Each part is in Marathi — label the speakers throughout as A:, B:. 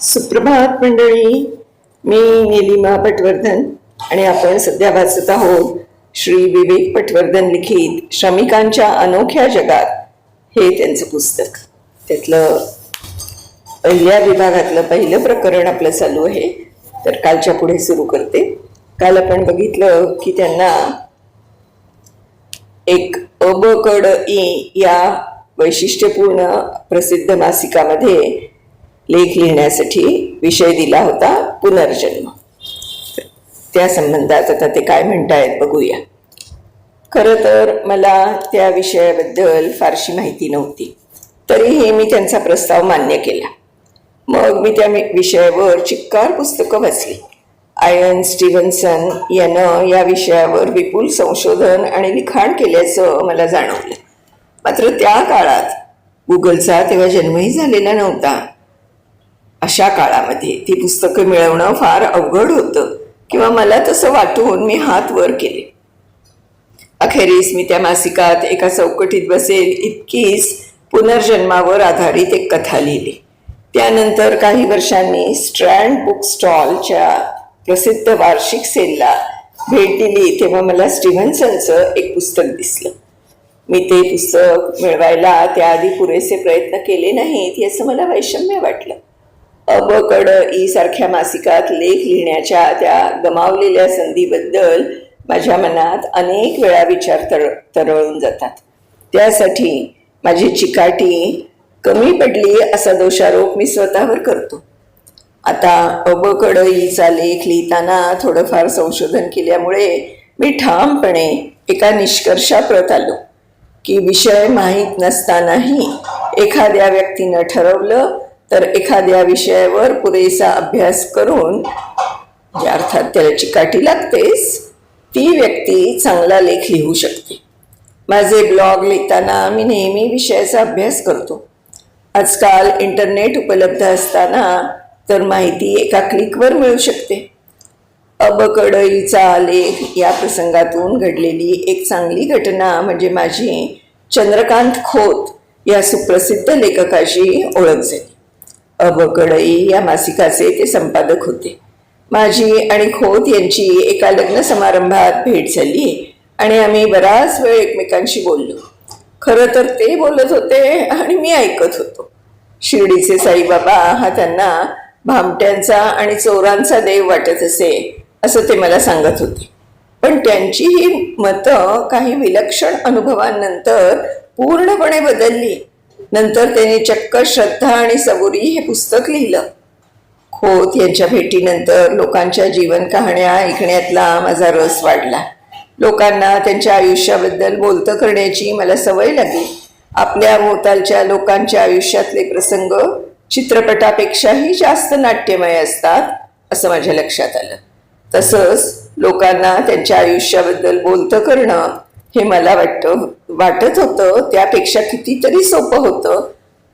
A: सुप्रभात मंडळी. मी नीलिमा पटवर्धन आणि आपण सध्या वाचत आहोत श्री विवेक पटवर्धन लिखित श्रमिकांच्या अनोख्या जगात हे त्यांचं पुस्तक. त्यातलं पहिल्या विभागातलं पहिलं प्रकरण आपलं चालू आहे. तर कालच्या पुढे सुरू करते. काल आपण बघितलं की त्यांना एक ब ई या वैशिष्ट्यपूर्ण प्रसिद्ध मासिकामध्ये लेख लिहिण्यासाठी विषय दिला होता, पुनर्जन्म. त्या संबंधात आता ते काय म्हणतायत बघूया. खरं तर मला त्या विषयाबद्दल फारशी माहिती नव्हती, तरीही मी त्यांचा प्रस्ताव मान्य केला. मग मी त्या विषयावर चिक्कार पुस्तकं वाचली. आयन स्टीव्हन्सन यानं या विषयावर विपुल संशोधन आणि लिखाण केल्याचं मला जाणवलं. मात्र त्या काळात गुगलचा तेव्हा जन्मही झालेला नव्हता. अशा काळामध्ये ती पुस्तकं मिळवणं फार अवघड होतं, किंवा मला तसं वाटून मी हात वर केले. अखेरीस मी त्या मासिकात एका चौकटीत बसेल इतकीच पुनर्जन्मावर आधारित एक कथा लिहिली. त्यानंतर काही वर्षांनी स्ट्रँड बुक स्टॉलच्या प्रसिद्ध वार्षिक सेलला भेट दिली, तेव्हा मला स्टीव्हन्सनचं एक पुस्तक दिसलं. मी ते पुस्तक मिळवायला त्याआधी पुरेसे प्रयत्न केले नाहीत याचं मला वैषम्य वाटलं. ई सारख्या मासिकात लेख लिहिण्याच्या त्या गमावलेल्या संधीबद्दल माझ्या मनात अनेक वेळा विचार तरळून जातात. त्यासाठी माझी चिकाटी कमी पडली असा दोषारोप मी स्वतःवर करतो. आता ईचा लेख लिहिताना थोडंफार संशोधन केल्यामुळे मी ठामपणे एका निष्कर्षाप्रत आलो की विषय माहीत नसतानाही एखाद्या व्यक्तीनं ठरवलं तर एखाद्या विषयावर पुरेसा अभ्यास करून, अर्थात त्याला चिकाटी लागतेच, ती व्यक्ती चांगला लेख लिहू शकते. माझे ब्लॉग लिहिताना मी नेहमी विषयाचा अभ्यास करतो. आजकाल इंटरनेट उपलब्ध असताना तर माहिती एका क्लिकवर मिळू शकते. ईचा लेख या प्रसंगातून घडलेली एक चांगली घटना म्हणजे माझी चंद्रकांत खोत या सुप्रसिद्ध लेखकाशी ओळख झाली. ई या मासिकाचे ते संपादक होते. माझी आणि खोत यांची एका लग्न समारंभात भेट झाली आणि आम्ही बराच वेळ एकमेकांशी बोललो. खरं तर ते बोलत होते आणि मी ऐकत होतो. शिर्डीचे साईबाबा हा त्यांना भामट्यांचा आणि चोरांचा देव वाटत असे असं ते मला सांगत होते. पण त्यांची ही मतं काही विलक्षण अनुभवांनंतर पूर्णपणे बदलली. नंतर त्यांनी चक्क श्रद्धा आणि सबुरी हे पुस्तक लिहिलं. खोत यांच्या भेटीनंतर लोकांच्या जीवन कहाण्या ऐकण्यातला माझा रस वाढला. लोकांना त्यांच्या आयुष्याबद्दल बोलतं करण्याची मला सवय लागली. आपल्या भोवतालच्या लोकांच्या आयुष्यातले प्रसंग चित्रपटापेक्षाही जास्त नाट्यमय असतात असं माझ्या लक्षात आलं. तसंच लोकांना त्यांच्या आयुष्याबद्दल बोलतं करणं हे मला वाटत होतं त्यापेक्षा कितीतरी सोपं होतं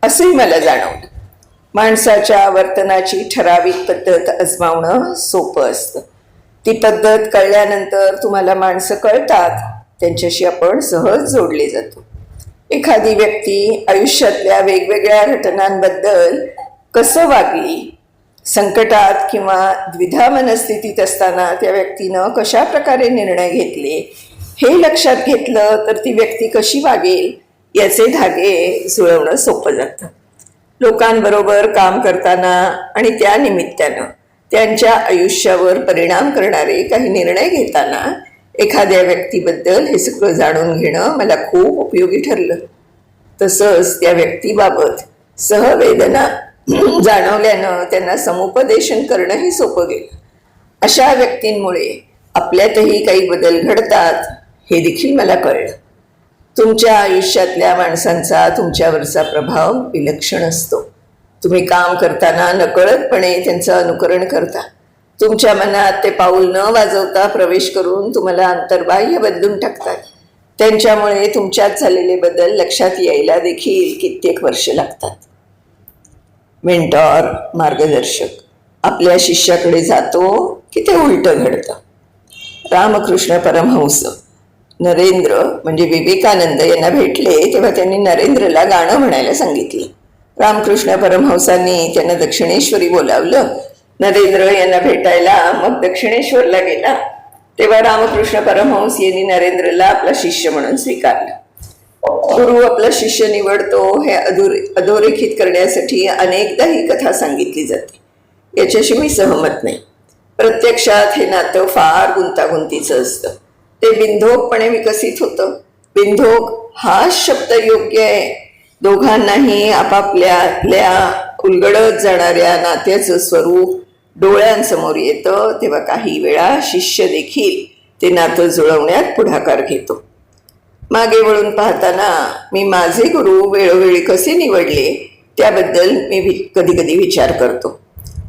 A: असंही मला जाणवलं. माणसाच्या वर्तनाची ठराविक पद्धत आजमावणं सोपं असतं. ती पद्धत कळल्यानंतर तुम्हाला माणसं कळतात, त्यांच्याशी आपण सहज जोडले जातो. एखादी व्यक्ती आयुष्यातल्या वेगवेगळ्या घटनांबद्दल कसं वागली, संकटात किंवा द्विधा मनस्थितीत असताना त्या व्यक्तीनं कशा प्रकारे निर्णय घेतले हे लक्षात घेतलं तर ती व्यक्ती कशी वागेल याचे धागे जुळवणं सोपं जातं. लोकांबरोबर काम करताना आणि त्या निमित्तानं त्यांच्या आयुष्यावर परिणाम करणारे काही निर्णय घेताना एखाद्या व्यक्तीबद्दल हे सगळं जाणून घेणं मला खूप उपयोगी ठरलं. तसंच त्या व्यक्तीबाबत सहवेदना जाणवल्यानं त्यांना समुपदेशन करणंही सोपं गेलं. अशा व्यक्तींमुळे आपल्यातही काही बदल घडतात हे देखील मला कळलं. तुमच्या आयुष्यातल्या माणसांचा तुमच्यावरचा प्रभाव विलक्षण असतो. तुम्ही काम करताना नकळतपणे त्यांचं अनुकरण करता. तुमच्या मनात ते पाऊल न वाजवता प्रवेश करून तुम्हाला अंतर्बाह्य बदलून टाकतात. त्यांच्यामुळे तुमच्यात झालेले बदल लक्षात यायला देखील कित्येक वर्ष लागतात. मेंटॉर, मार्गदर्शक आपल्या शिष्याकडे जातो की ते उलटं घडतं. रामकृष्ण परमहंस नरेंद्र म्हणजे विवेकानंद यांना भेटले तेव्हा त्यांनी नरेंद्रला गाणं म्हणायला सांगितलं. रामकृष्ण परमहंसांनी त्यांना दक्षिणेश्वरी बोलावलं. नरेंद्र यांना भेटायला मग दक्षिणेश्वरला गेला. तेव्हा रामकृष्ण परमहंस यांनी नरेंद्रला आपला शिष्य म्हणून स्वीकारलं. गुरु आपला शिष्य निवडतो हे अधोरेखित करण्यासाठी अनेकदा ही कथा सांगितली जाते. याच्याशी मी सहमत नाही. प्रत्यक्षात हे नातं फार गुंतागुंतीचं असतं. ते बिनधोकपणे विकसित होतं. बिनधोक हाच शब्द योग्य आहे. दोघांनाही आपापल्या उलगडत जाणाऱ्या नात्याचं स्वरूप डोळ्यांसमोर येतं तेव्हा काही वेळा शिष्य देखील ते नातं जुळवण्यात पुढाकार घेतो. मागे वळून पाहताना मी माझे गुरु वेळोवेळी कसे निवडले त्याबद्दल मी कधी कधी विचार करतो.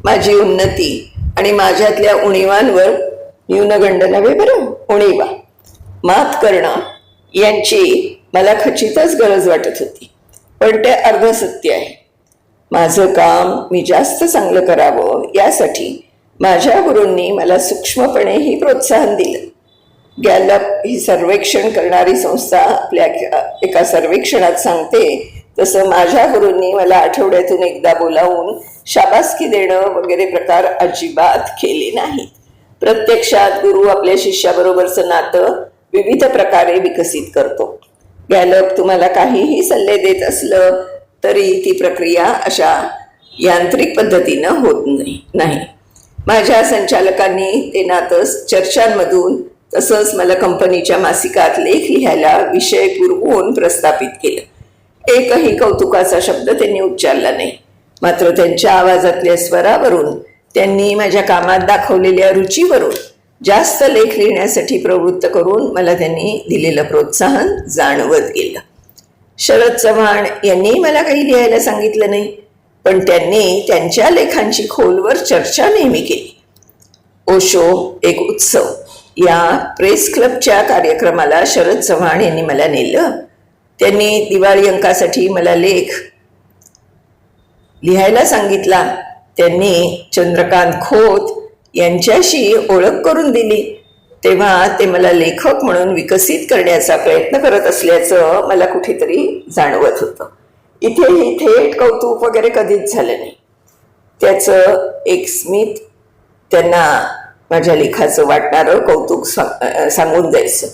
A: माझी उन्नती आणि माझ्यातल्या उणीवांवर, न्यूनगंड नव्हे बरं, उणीवा, मात करणं यांची मला खचितच गरज वाटत होती. पण ते अर्धसत्य आहे. माझं काम मी जास्त चांगलं करावं यासाठी माझ्या गुरूंनी मला सूक्ष्मपणेही प्रोत्साहन दिलं. गॅलप ही सर्वेक्षण करणारी संस्था आपल्या एका सर्वेक्षणात सांगते तसं माझ्या गुरूंनी मला आठवड्यातून एकदा बोलावून शाबासकी देणं वगैरे प्रकार अजिबात केले नाही. प्रत्यक्षात गुरु आपल्या शिष्याबरोबरचं नातं विविध प्रकारे विकसित करतो. गॅलप तुम्हाला काहीही सल्ले देत असलं तरी ती प्रक्रिया अशा यांत्रिक पद्धतीनं होत नाही. माझ्या संचालकांनी ते नातं चर्चांमधून तसंच मला कंपनीच्या मासिकात लेख लिहायला विषय पुरवून प्रस्थापित केलं. एकही कौतुकाचा शब्द त्यांनी उच्चारला नाही. मात्र त्यांच्या आवाजातल्या स्वरावरून, त्यांनी माझ्या कामात दाखवलेल्या रुचीवरून जास्त लेख लिहिण्यासाठी प्रवृत्त करून मला त्यांनी दिलेलं प्रोत्साहन जाणवत गेलं. शरद चव्हाण यांनी मला काही लिहायला सांगितलं नाही, पण त्यांनी त्यांच्या लेखांची खोलवर चर्चा नेहमी केली. ओशो एक उत्सव या प्रेस क्लबच्या कार्यक्रमाला शरद चव्हाण यांनी मला नेलं. त्यांनी दिवाळी अंकासाठी मला लेख लिहायला सांगितला. त्यांनी चंद्रकांत खोत यांच्याशी ओळख करून दिली. तेव्हा ते मला लेखक म्हणून विकसित करण्याचा प्रयत्न करत असल्याचं मला कुठेतरी जाणवत होतं. इथेही थेट कौतुक वगैरे कधीच झालं नाही. त्याचं एक स्मित त्यांना माझ्या लेखाचं वाटणारं कौतुक सांगून जायचं.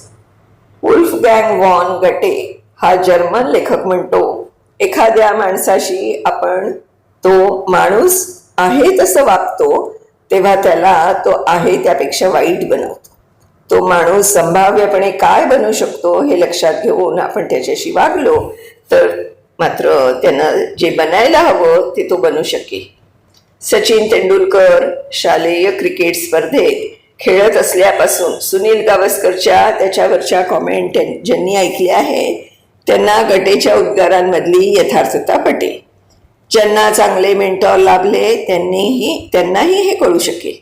A: वुल्फगँग वॉन गटे हा जर्मन लेखक म्हणतो, एखाद्या माणसाशी आपण तो माणूस आहे तसं वागतो तेव्हा त्याला तो आहे त्यापेक्षा वाईट बनवतो. तो माणूस संभाव्यपणे काय बनू शकतो हे लक्षात घेऊन आपण त्याच्याशी वागलो तर मात्र त्यानं जे बनायला हवं ते तो बनू शकेल. सचिन तेंडुलकर शालेय क्रिकेट स्पर्धेत खेळत असल्यापासून सुनील गावस्करच्या त्याच्यावरच्या कॉमेंट ज्यांनी ऐकल्या आहेत त्यांना गटेच्या उद्गारांमधली यथार्थता पटेल. ज्यांना चांगले मेंटॉर लाभले त्यांनाही हे कळू शकेल.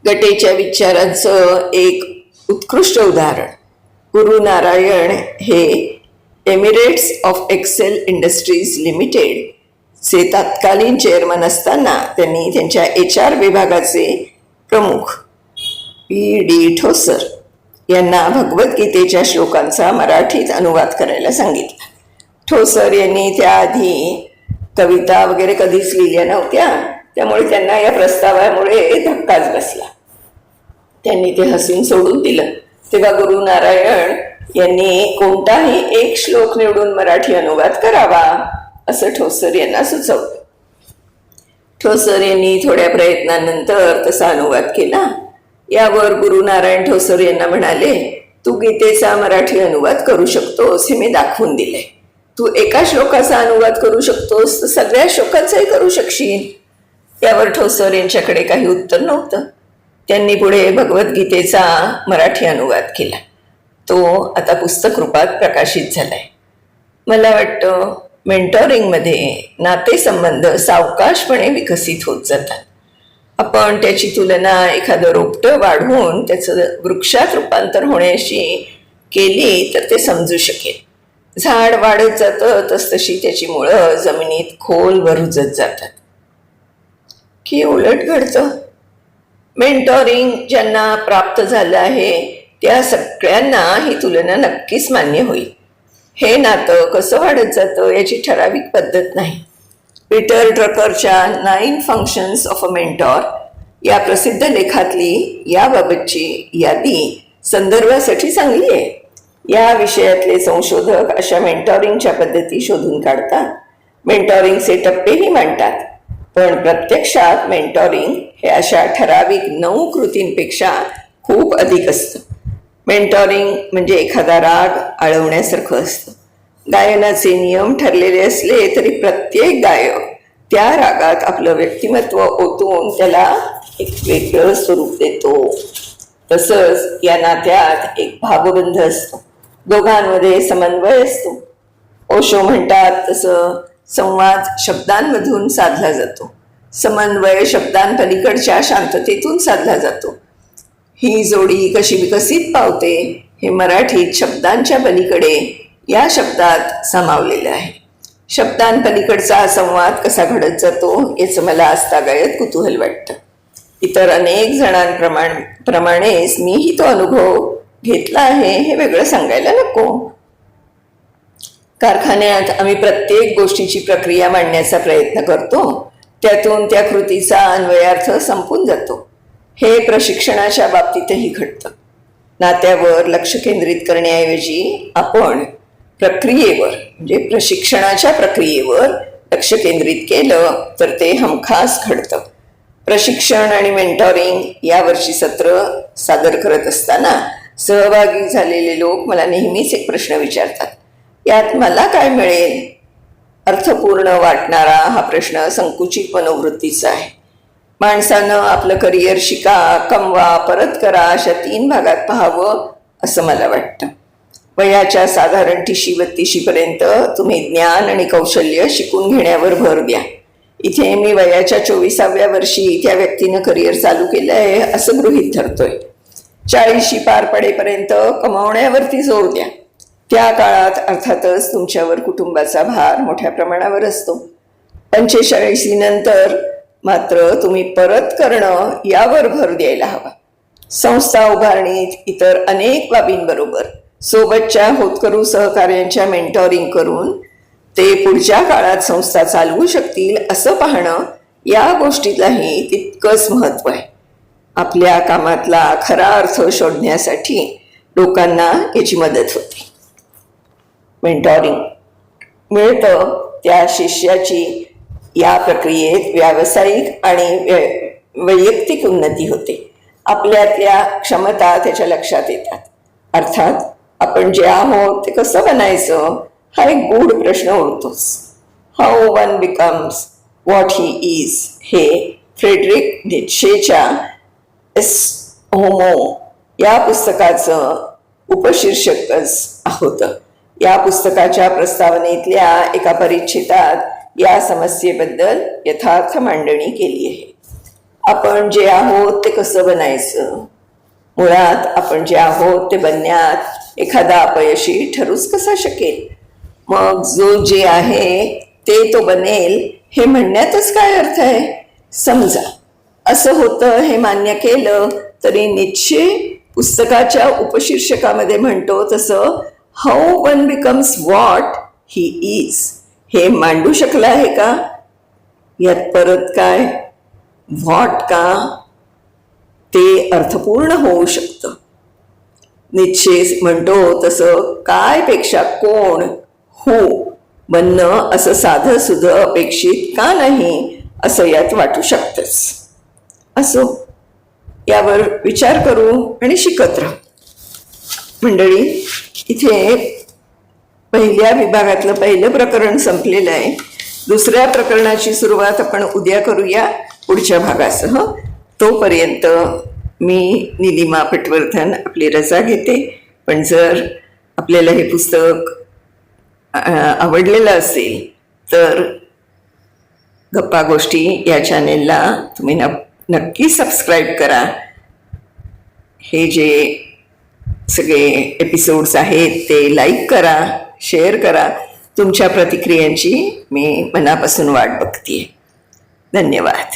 A: गटेच्या विचारांचं एक उत्कृष्ट उदाहरण गुरु नारायण हे emeritus of Excel Industries Limited चे तत्कालीन चेअरमन असताना त्यांनी त्यांच्या HR विभागाचे प्रमुख P.D. ठोसर यांना भगवद्गीतेच्या श्लोकांचा मराठीत अनुवाद करायला सांगितला. ठोसर यांनी त्याआधी कविता वगैरे कधीच लिहिल्या नव्हत्या, त्यामुळे त्यांना या प्रस्तावामुळे धक्काच बसला. त्यांनी ते हसून सोडून दिलं. तेव्हा गुरु नारायण यांनी कोणताही एक श्लोक निवडून मराठी अनुवाद करावा असं ठोसर यांना सुचवलं. ठोसर यांनी थोड्या प्रयत्नानंतर तसा अनुवाद केला. यावर गुरु नारायण ठोसर यांना म्हणाले, तू गीतेचा मराठी अनुवाद करू शकतोस हे मी दाखवून दिले. तू एका श्लोकाचा अनुवाद करू शकतोस तर सगळ्या श्लोकांचाही करू शकशील. यावर ठोसर यांच्याकडे काही उत्तर नव्हतं. त्यांनी पुढे भगवद्गीतेचा मराठी अनुवाद केला. तो आता पुस्तक रूपात प्रकाशित झालाय. मला वाटतं मेंटॉरिंगमध्ये नातेसंबंध सावकाशपणे विकसित होत जातात. आपण त्याची तुलना एखादं रोपटं वाढवून त्याचं वृक्षात रूपांतर होण्याशी केली तर ते समजू शकेल. झाड वाढत जातं तसतशी त्याची मुळं जमिनीत खोलवर रुजत जातात. की उलट घडतं. मेंटॉरिंग ज्यांना प्राप्त झालं आहे त्या सगळ्यांना ही तुलना नक्कीच मान्य होईल. हे नातं कसं वाढत जातं याची ठराविक पद्धत नाही. पीटर ड्रकरच्या 9 फंक्शन्स ऑफ अ मेंटॉर या प्रसिद्ध लेखातली याबाबतची यादी संदर्भासाठी चांगली आहे. या विषयातले संशोधक अशा मेंटॉरिंगच्या पद्धती शोधून काढतात, मेंटॉरिंगचे टप्पेही मांडतात. पण प्रत्यक्षात मेंटॉरिंग हे अशा ठराविक 9 कृतींपेक्षा खूप अधिक असतं. मेंटॉरिंग म्हणजे एखादा राग आळवण्यासारखं असतं. गायनाचे नियम ठरलेले असले तरी प्रत्येक गायक त्या रागात आपलं व्यक्तिमत्व ओतून त्याला एक वेगळं स्वरूप देतो. तसंच या नात्यात एक भावबंध असतो, दोघांमध्ये समन्वय असतो. ओशो म्हणतात तसं संवाद शब्दांमधून साधला जातो, समन्वय शब्दांपलीकडच्या शांततेतून साधला जातो. ही जोडी कशी विकसित पावते हे मराठीत शब्दांच्या पलीकडे या शब्दात सामावलेलं आहे. शब्दांपलीकडचा संवाद कसा घडत जातो याचं मला आजतागायत कुतूहल वाटतं. इतर अनेक जणांप्रमाणेच मीही तो अनुभव घेतला आहे हे वेगळं सांगायला नको. कारखान्यात आम्ही प्रत्येक गोष्टीची प्रक्रिया मांडण्याचा प्रयत्न करतो, त्यातून त्या कृतीचा अन्वयार्थ संपून जातो. हे प्रशिक्षणाच्या बाबतीतही घडतं. नात्यावर लक्ष केंद्रित करण्याऐवजी आपण प्रक्रियेवर म्हणजे प्रशिक्षणाच्या प्रक्रियेवर लक्ष केंद्रित केलं तर ते हमखास घडतं. प्रशिक्षण आणि मेंटॉरिंग यावरची सत्र सादर करत असताना सहभागी झालेले लोक मला नेहमीच एक प्रश्न विचारतात, यात मला काय मिळेल? अर्थपूर्ण वाटणारा हा प्रश्न संकुचित मनोवृत्तीचा आहे. माणसानं आपलं करिअर शिका, कमवा, परत करा अशा 3 भागात पाहावं असं मला वाटतं. वयाच्या साधारण 30-32 पर्यंत तुम्ही ज्ञान आणि कौशल्य शिकून घेण्यावर भर द्या. इथे मी वयाच्या 24व्या वर्षी त्या व्यक्तीनं करिअर चालू केलं आहे असं गृहीत धरतोय. 40 पार पडेपर्यंत कमावण्यावरती जोर द्या. त्या काळात अर्थातच तुमच्यावर कुटुंबाचा भार मोठ्या प्रमाणावर असतो. 45 नंतर मात्र तुम्ही परत करणं यावर भर द्यायला हवा. संस्था उभारणीत इतर अनेक बाबींबरोबर सोबतच्या होतकरू सहकार्यांच्या मेंटॉरिंग करून ते पुढच्या काळात संस्था चालवू शकतील असं पाहणं या गोष्टीलाही तितकंच महत्त्व आहे. आपल्या कामातला खरा अर्थ शोधण्यासाठी लोकांना याची मदत होते. मेंटॉरिंग मिळतं त्या शिष्याची या प्रक्रियेत व्यावसायिक आणि वैयक्तिक उन्नती होते. आपल्यातल्या क्षमता त्याच्या लक्षात येतात. अर्थात आपण जे आहोत ते कसं बनायचं हा एक गूढ प्रश्न उरतोच. How one becomes what he is हे फ्रेडरिक नीत्शेच्या एस होमो या पुस्तकाचं उपशीर्षकच होतं. या पुस्तकाच्या प्रस्तावनेतल्या एका परिच्छेदात या समस्येबद्दल यथार्थ मांडणी केली आहे. आपण जे आहोत ते कसं बनायचं? मुळात आपण जे आहोत ते बनण्यात एखादा अपयशी ठरूच कसा शकेल? मग जो जे आहे ते तो बनेल हे म्हणण्यातच काय अर्थ आहे? समजा असं होतं हे मान्य केलं तरी नीत्शे पुस्तकाच्या उपशीर्षकामध्ये म्हणतो तसं how one becomes what he is हे मांडू शकला आहे का? यात परत काय व्हॉट का ते अर्थपूर्ण होऊ शकतं. नीत्शे म्हणतो तसं काय पेक्षा कोण हो बनणं असं साधं सुधं अपेक्षित का नाही असं यात वाटू शकतंच. असो, यावर विचार करू आणि शिकत राहू. मंडळी, इथे पहिल्या विभागातलं पहिलं प्रकरण संपलेलं आहे. दुसऱ्या प्रकरणाची सुरुवात आपण उद्या करूया पुढच्या भागासह. तोपर्यंत मी निलिमा पटवर्धन आपली रजा घेते. पण जर आपल्याला हे पुस्तक आवडलेलं असेल तर गप्पा गोष्टी या चॅनेलला तुम्ही नक्की सबस्क्राईब करा. हे जे सगळे एपिसोड्स आहेत ते लाईक करा, शेअर करा. तुमच्या प्रतिक्रियांची मी मनापासून वाट बघते. धन्यवाद.